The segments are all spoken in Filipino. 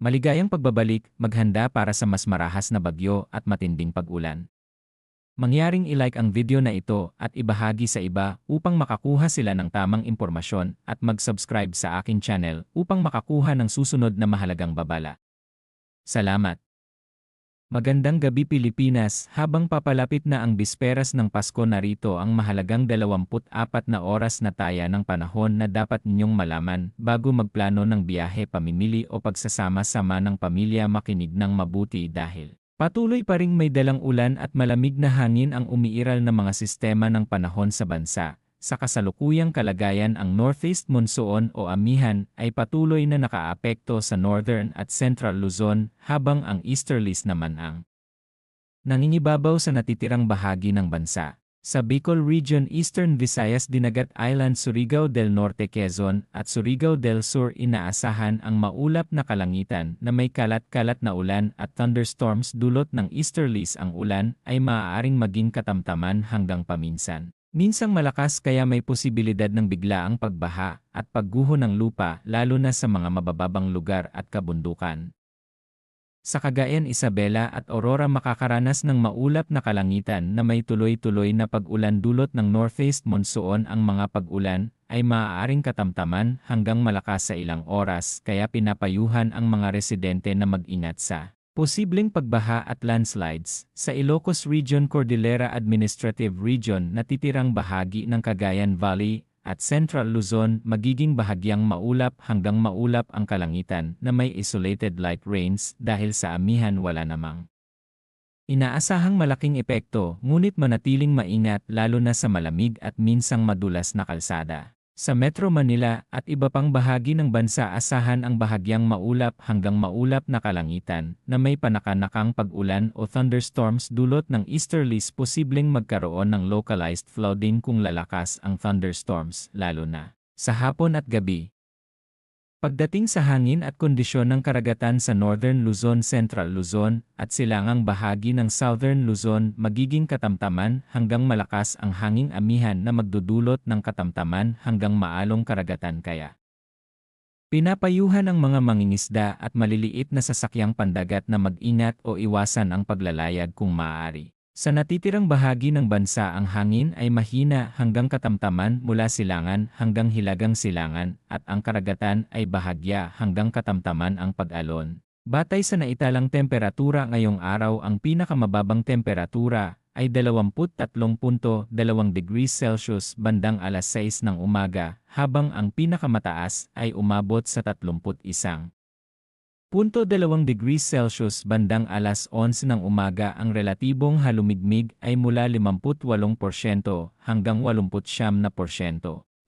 Maligayang pagbabalik, maghanda para sa mas marahas na bagyo at matinding pag-ulan. Mangyaring i-like ang video na ito at ibahagi sa iba upang makakuha sila ng tamang impormasyon at mag-subscribe sa aking channel upang makakuha ng susunod na mahalagang babala. Salamat! Magandang gabi Pilipinas, habang papalapit na ang bisperas ng Pasko, narito ang mahalagang 24 na oras na taya ng panahon na dapat ninyong malaman bago magplano ng biyahe, pamimili o pagsasama-sama ng pamilya. Makinig ng mabuti dahil patuloy pa ring may dalang ulan at malamig na hangin ang umiiral na mga sistema ng panahon sa bansa. Sa kasalukuyang kalagayan, ang Northeast Monsoon o amihan ay patuloy na nakaapekto sa Northern at Central Luzon, habang ang Easterlies naman ang nangingibabaw sa natitirang bahagi ng bansa. Sa Bicol Region, Eastern Visayas, Dinagat Island, Surigao del Norte, Quezon at Surigao del Sur, inaasahan ang maulap na kalangitan na may kalat-kalat na ulan at thunderstorms. Dulot ng Easterlies, ang ulan ay maaaring maging katamtaman hanggang paminsan minsang malakas, kaya may posibilidad ng biglaang pagbaha at pagguho ng lupa, lalo na sa mga mabababang lugar at kabundukan. Sa Cagayan, Isabela at Aurora, makakaranas ng maulap na kalangitan na may tuloy-tuloy na pag-ulan. Dulot ng Northeast Monsoon, ang mga pag-ulan ay maaaring katamtaman hanggang malakas sa ilang oras, kaya pinapayuhan ang mga residente na mag-ingat sa posibleng pagbaha at landslides. Sa Ilocos Region, Cordillera Administrative Region, natitirang bahagi ng Cagayan Valley at Central Luzon, magiging bahagyang maulap hanggang maulap ang kalangitan na may isolated light rains. Dahil sa amihan, wala namang inaasahang malaking epekto, ngunit manatiling maingat lalo na sa malamig at minsang madulas na kalsada. Sa Metro Manila at iba pang bahagi ng bansa, asahan ang bahagyang maulap hanggang maulap na kalangitan na may panakanakang pag-ulan o thunderstorms. Dulot ng Easterlies, posibleng magkaroon ng localized flooding kung lalakas ang thunderstorms, lalo na sa hapon at gabi. Pagdating sa hangin at kondisyon ng karagatan, sa Northern Luzon, Central Luzon at silangang bahagi ng Southern Luzon, magiging katamtaman hanggang malakas ang hanging amihan na magdudulot ng katamtaman hanggang maalong karagatan, kaya pinapayuhan ang mga mangingisda at maliliit na sasakyang pandagat na mag-ingat o iwasan ang paglalayag kung maaari. Sa natitirang bahagi ng bansa, ang hangin ay mahina hanggang katamtaman mula silangan hanggang hilagang silangan at ang karagatan ay bahagya hanggang katamtaman ang pag-alon. Batay sa naitalang temperatura ngayong araw, ang pinakamababang temperatura ay 23.2 degrees Celsius bandang alas 6 ng umaga, habang ang pinakamataas ay umabot sa 31.2 degrees Celsius bandang alas 11 ng umaga. Ang relatibong halumigmig ay mula 58% hanggang 89%.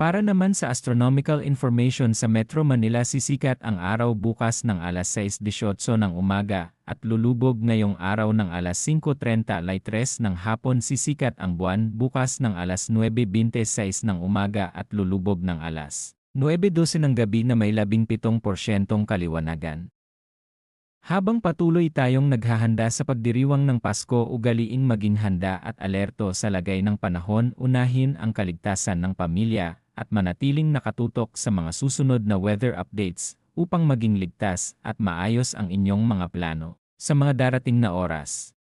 Para naman sa astronomical information, sa Metro Manila, sisikat ang araw bukas ng alas 6:18 ng umaga at lulubog ngayong araw ng alas 5:33 ng hapon. Sisikat ang buwan bukas ng alas 9:26 ng umaga at lulubog ng alas 9:12 ng gabi na may 17% kaliwanagan. Habang patuloy tayong naghahanda sa pagdiriwang ng Pasko, ugaliing maging handa at alerto sa lagay ng panahon. Unahin ang kaligtasan ng pamilya at manatiling nakatutok sa mga susunod na weather updates upang maging ligtas at maayos ang inyong mga plano sa mga darating na oras.